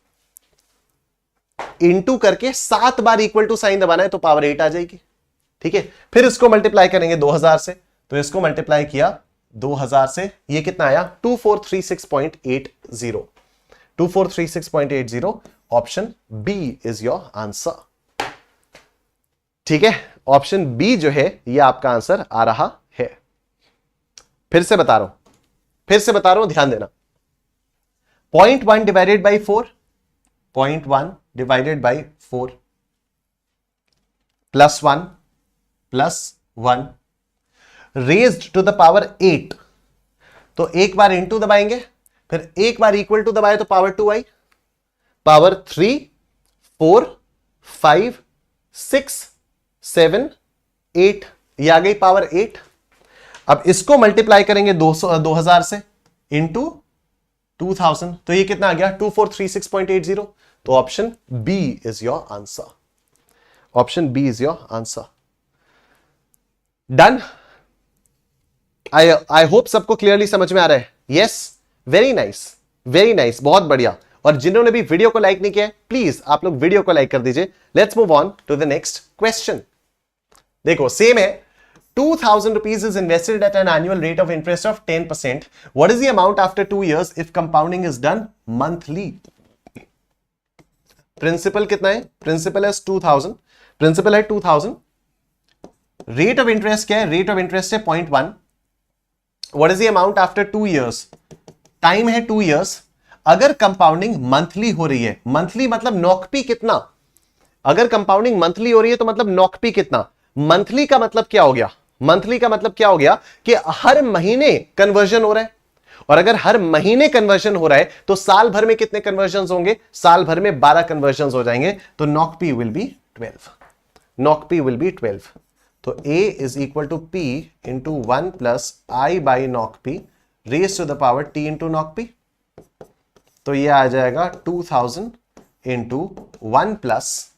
इंटू करके 7 बार इक्वल टू साइन दबाना है तो पावर 8 आ जाएगी, ठीक है। फिर इसको मल्टीप्लाई करेंगे 2000 से, तो इसको मल्टीप्लाई किया 2000 से, ये कितना आया? 2436.80। 2436.80, option B is your answer, ठीक है। ऑप्शन बी जो है ये आपका आंसर आ रहा है। फिर से बता रहा हूं, ध्यान देना। 0.1 divided by 4, 0.1 divided by 4 plus 1 plus 1 raised to the power 8, तो एक बार इंटू दबाएंगे, फिर एक बार इक्वल टू दबाए तो पावर 2 आई, पावर 3, 4, 5, 6, 7, 8, ये आ गई पावर 8। अब इसको मल्टीप्लाई करेंगे 2000 से इंटू 2000, तो ये कितना आ गया? 2436.80। तो option B is your answer. Option B is your answer. Done. I hope सबको क्लियरली समझ में आ रहा है। Yes, very nice, very nice, बहुत बढ़िया। और जिन्होंने भी वीडियो को लाइक नहीं किया है प्लीज आप लोग वीडियो को लाइक कर दीजिए। Let's move on to the next question. देखो सेम है, 2000 rupees is invested at an annual rate of interest of 10%. What is the amount after 2 years if compounding is done monthly? Principal कितना है? Principal है 2000, principal है 2000। Rate of interest क्या है? Rate of interest है 0.1। What is the amount after 2 years? Time है 2 years। अगर compounding monthly हो रही है, मंथली मतलब नॉकपी कितना? अगर कंपाउंडिंग मंथली हो रही है तो मतलब नॉकपी कितना? मंथली का मतलब क्या हो गया? मंथली का मतलब क्या हो गया कि हर महीने कन्वर्जन हो रहा है, और अगर हर महीने कन्वर्जन हो रहा है तो साल भर में कितने कन्वर्जन होंगे? साल भर में 12 कन्वर्जन हो जाएंगे, तो NOCP will be 12। NOCP will be 12। तो A is equal to P into 1 plus I by NOCP raise to the power T into NOCP. तो ये आ जाएगा 2000 into 1 plus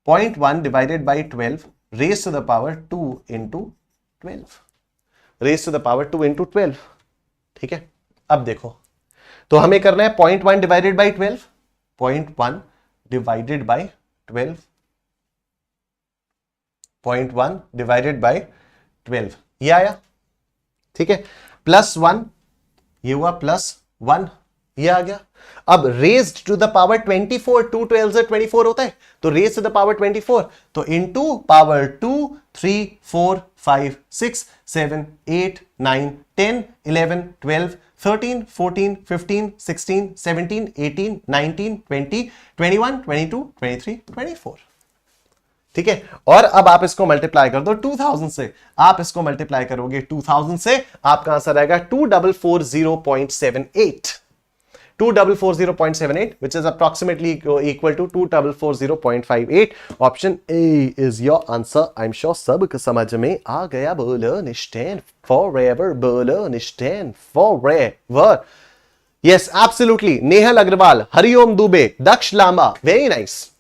0.1 divided by 12 raise to the power 2 into 12, raise to the power 2 into 12, ठीक है। अब देखो, तो हमें करना है 0.1 divided by 12, 0.1 divided by 12, 0.1 divided by 12, ये आया, ठीक है। प्लस 1, ये हुआ प्लस 1, ये आ गया। अब रेज्ड टू द पावर 24, 2 12 से 24 होता है, तो रेज्ड टू द पावर 24, तो इनटू पावर 2 3 4 5 6 7 8 9 10 11 12 13 14 15 16 17 18 19 20 21 22 23 24। ठीक है, और अब आप इसको मल्टीप्लाई कर दो 2000 से, आप इसको मल्टीप्लाई करोगे 2000 से, आपका आंसर आएगा 2440.78, 2440.78, which is approximately equal to 2440.58. Option A is your answer. I'm sure सबको समझ में आ गया। बोलो stand forever, बोलो stand forever. Yes, absolutely. Nehal Agarwal, Hariom Dubey, Daksh Lamba, very nice.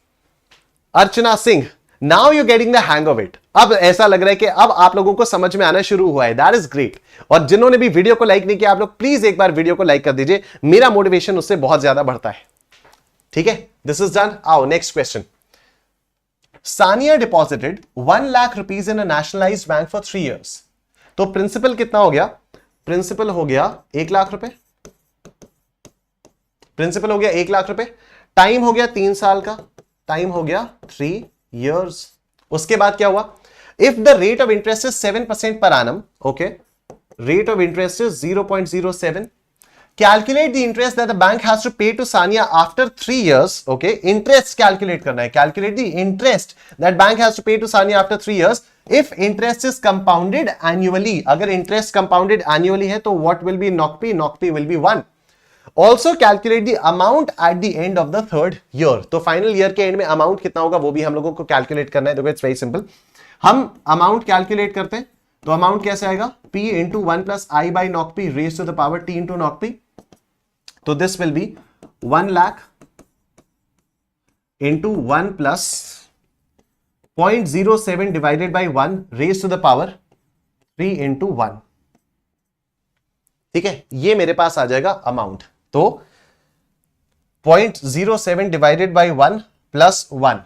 Archana Singh, now you getting the hang of it. अब ऐसा लग रहा है कि अब आप लोगों को समझ में आना शुरू हुआ है। That is great. और जिन्होंने भी वीडियो को लाइक नहीं किया, आप लोग प्लीज एक बार वीडियो को लाइक कर दीजिए, मेरा मोटिवेशन उससे बहुत ज्यादा बढ़ता है। ठीक है, दिस इज डन। आओ next question. Sania deposited 1 lakh rupees in a nationalised bank for 3 years। तो प्रिंसिपल कितना हो गया? प्रिंसिपल हो गया 1 लाख रुपए, प्रिंसिपल हो गया 1 लाख रुपए, टाइम हो गया 3 साल का, टाइम हो गया 3 years। उसके बाद क्या हुआ? If the rate of interest is 7% per annum, okay, rate of interest is 0.07, calculate the interest that the bank has to pay to Sania after 3 years, okay, interest calculate करना है, calculate the interest that bank has to pay to Sania after 3 years if interest is compounded annually. अगर interest compounded annually है तो what will be NOCP? NOCP will be 1। Also calculate the amount at the end of the 3rd year। तो final year के and में amount कितना होगा वो भी हम लोगों को कैलकुलेट करना है। देखो इट्स वेरी सिंपल, हम अमाउंट कैलकुलेट करते हैं तो अमाउंट कैसे आएगा? P into 1 plus I by knock P raise to the power T into knock P. तो this will be 1 lakh into 1 plus 0.07 divided by 1 raise to the power 3 into 1। ठीक है, ये मेरे पास आ जाएगा अमाउंट। तो 0.07 डिवाइडेड बाई 1 प्लस 1,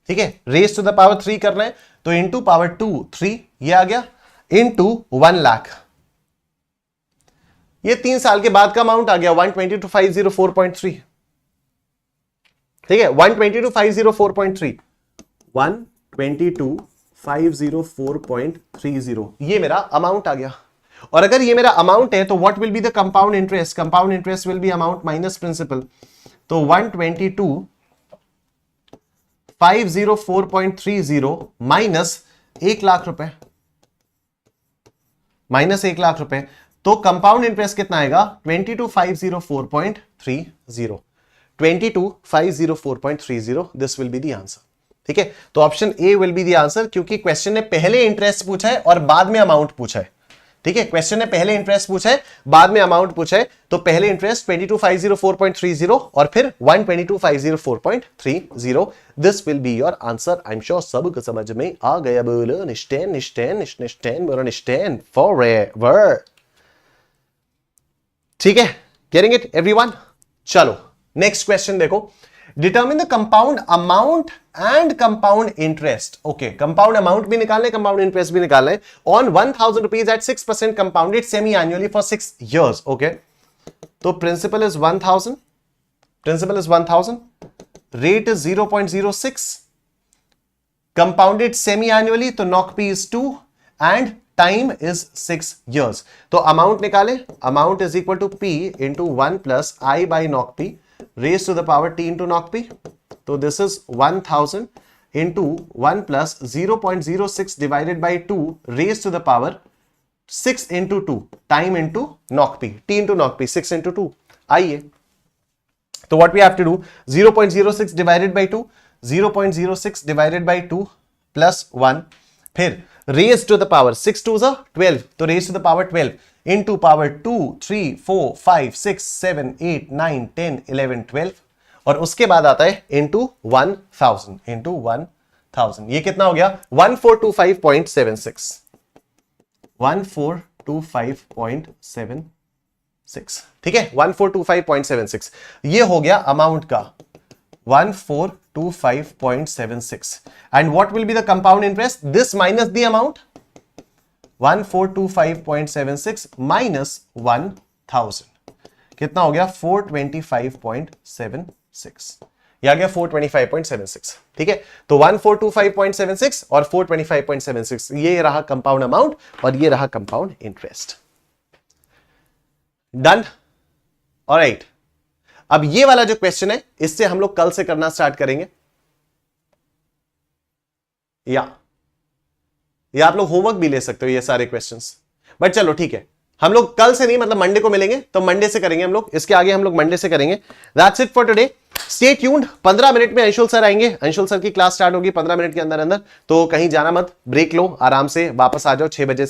ठीक है, raise to the power 3 करना है तो इंटू पावर 2 3, ये आ गया, इंटू 1 लाख, ये 3 साल के बाद का अमाउंट आ गया 122,504.3। ठीक है, 122,504.3, 122,504.30, ये मेरा अमाउंट आ गया। और अगर ये मेरा अमाउंट है तो what will be the compound interest? Compound interest will be amount minus principal. तो 122,504.30 माइनस 1 लाख रुपए, माइनस 1 लाख रुपए, तो कंपाउंड इंटरेस्ट कितना आएगा? 22,504.30, 22,504.30, this will be the answer. ठीक है, तो option A will be the answer, क्योंकि क्वेश्चन ने पहले इंटरेस्ट पूछा है और बाद में अमाउंट पूछा है। ठीक है, क्वेश्चन ने पहले इंटरेस्ट पूछा है, बाद में अमाउंट पूछा है, तो पहले इंटरेस्ट 22,504.30 और फिर 122,504.30, this will be your answer. I am sure सबको समझ में आ गया। बोलो निश्चैन निश्चैन निश्चैन, बोलो निश्चैन फॉरएवर। ठीक है, गेटिंग इट एवरीवन? चलो नेक्स्ट क्वेश्चन देखो। Determine the compound amount and compound interest. Okay, compound amount भी निकालना है, कंपाउंड इंटरेस्ट भी निकालना है, on 1,000 rupees at 6% compounded semi annually for 6 years। Okay, तो principal is 1,000, principal is 1,000, rate is 0.06, compounded semi annually तो NOCP is 2 and time is 6 years। तो amount निकाले, amount is equal to P into 1 plus I by knock P raised to the power T into knock P. So this is 1,000 into 1 plus 0.06 divided by 2 raised to the power 6 into 2 time into knock P, T into knock P, 6 into 2. आइए, तो what we have to do, 0.06 divided by 2, 0.06 divided by 2 plus 1, फिर raised to the power 6 2s are 12, तो raised to the power 12 into power 2 3 4 5 6 7 8 9 10 11 12, और उसके बाद आता है into 1,000, into 1,000, ये कितना हो गया? 1425.76, 1425.76। ठीक है, 1425.76, ये हो गया अमाउंट का 1425.76। And what will be the compound interest? This minus the amount, 1425.76 minus 1,000, कितना हो गया 425.76, यह आ गया 425.76। ठीक है, तो 1425.76 और 425.76 ये रहा कंपाउंड अमाउंट और ये रहा कंपाउंड इंटरेस्ट। डन। ऑलराइट, अब ये वाला जो क्वेश्चन है इससे हम लोग कल से करना स्टार्ट करेंगे, या आप लोग होमवर्क भी ले सकते हो ये सारे क्वेश्चंस, बट चलो ठीक है, हम लोग कल से नहीं मतलब मंडे को मिलेंगे, तो मंडे से करेंगे हम लोग, इसके आगे हम लोग मंडे से करेंगे। That's it for today, stay tuned. 15 minute में अंशुल सर आएंगे, अंशुल सर की क्लास स्टार्ट होगी 15 मिनट के अंदर अंदर, तो कहीं जाना मत, ब्रेक लो, आराम से वापस आ जाओ 6 बजे